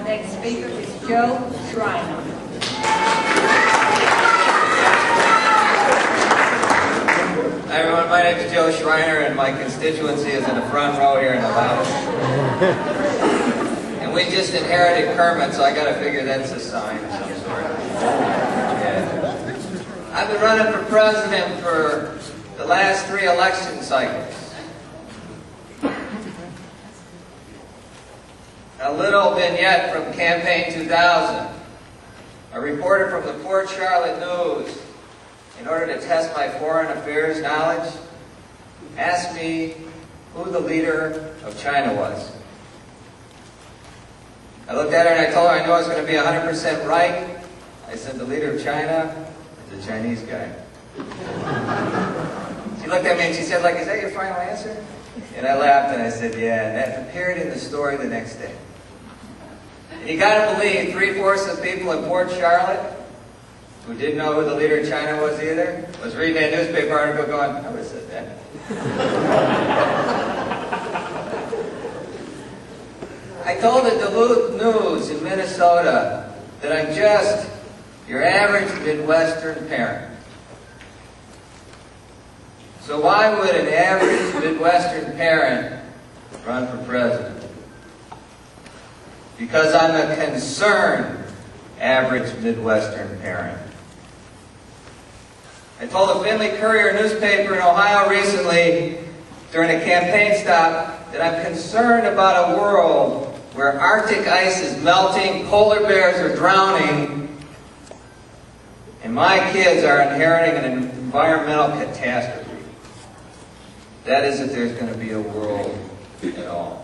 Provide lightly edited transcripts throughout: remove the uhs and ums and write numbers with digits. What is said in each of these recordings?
next speaker is Joe Schriner. Hi everyone, my name is Joe Schriner and my constituency is in the front row here in the lounge. And we just inherited Kermit, so I gotta figure that's a sign of some sort. Yeah. I've been running for president for the last 3 election cycles. A little vignette from Campaign 2000. A reporter from the Port Charlotte News, in order to test my foreign affairs knowledge, asked me who the leader of China was. I looked at her and I told her I knew I was going to be 100% right. I said, the leader of China is a Chinese guy. She looked at me and she said, is that your final answer? And I laughed and I said, yeah, and that appeared in the story the next day. And you got to believe 3/4 of the people in Port Charlotte who didn't know who the leader of China was either was reading that newspaper article going, I would have said that. I told the Duluth News in Minnesota that I'm just your average Midwestern parent. So why would an average Midwestern parent run for president? Because I'm a concerned average Midwestern parent. I told a Findlay Courier newspaper in Ohio recently during a campaign stop that I'm concerned about a world where Arctic ice is melting, polar bears are drowning, and my kids are inheriting an environmental catastrophe. That is, if there's going to be a world at all.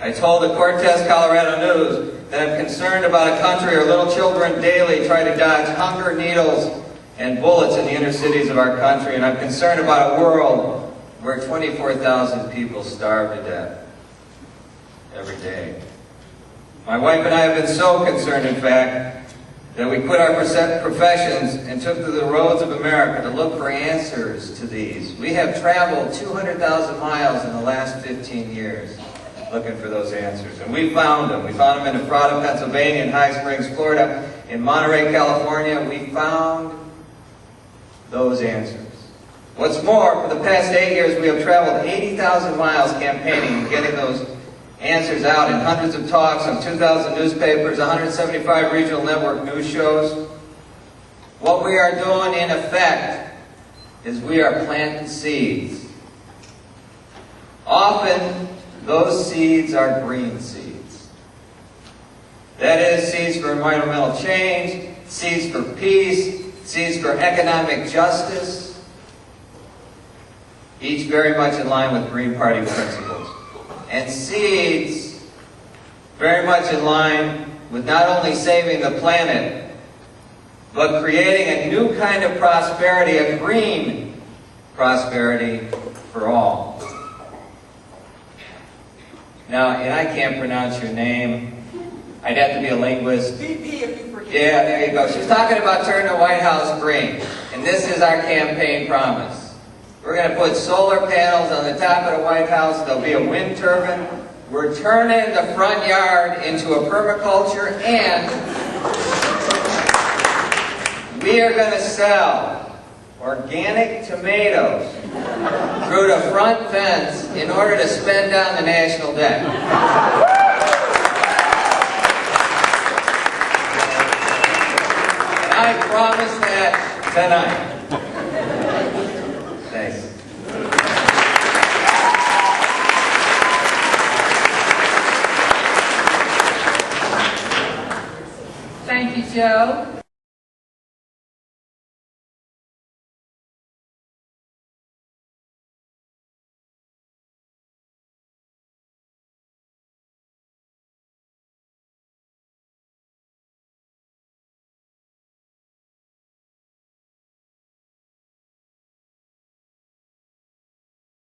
I told the Cortez, Colorado News that I'm concerned about a country where little children daily try to dodge hunger needles and bullets in the inner cities of our country, and I'm concerned about a world where 24,000 people starve to death every day. My wife and I have been so concerned, in fact, that we quit our professions and took to the roads of America to look for answers to these. We have traveled 200,000 miles in the last 15 years looking for those answers. And we found them. We found them in Ephrata, Pennsylvania, in High Springs, Florida, in Monterey, California. We found those answers. What's more, for the past 8 years, we have traveled 80,000 miles campaigning and getting those answers out in hundreds of talks on 2,000 newspapers, 175 regional network news shows. What we are doing, in effect, is we are planting seeds. Often, those seeds are green seeds. That is, seeds for environmental change, seeds for peace, seeds for economic justice, each very much in line with Green Party principles. And seeds very much in line with not only saving the planet, but creating a new kind of prosperity, a green prosperity for all. Now, and I can't pronounce your name. I'd have to be a linguist. VP, if you forget. Yeah, there you go. She's talking about turning the White House green. And this is our campaign promise. We're going to put solar panels on the top of the White House. There'll be a wind turbine. We're turning the front yard into a permaculture, and we are going to sell organic tomatoes through the front fence in order to spend down the national debt. And I promise that tonight. Thanks. Thank you, Joe.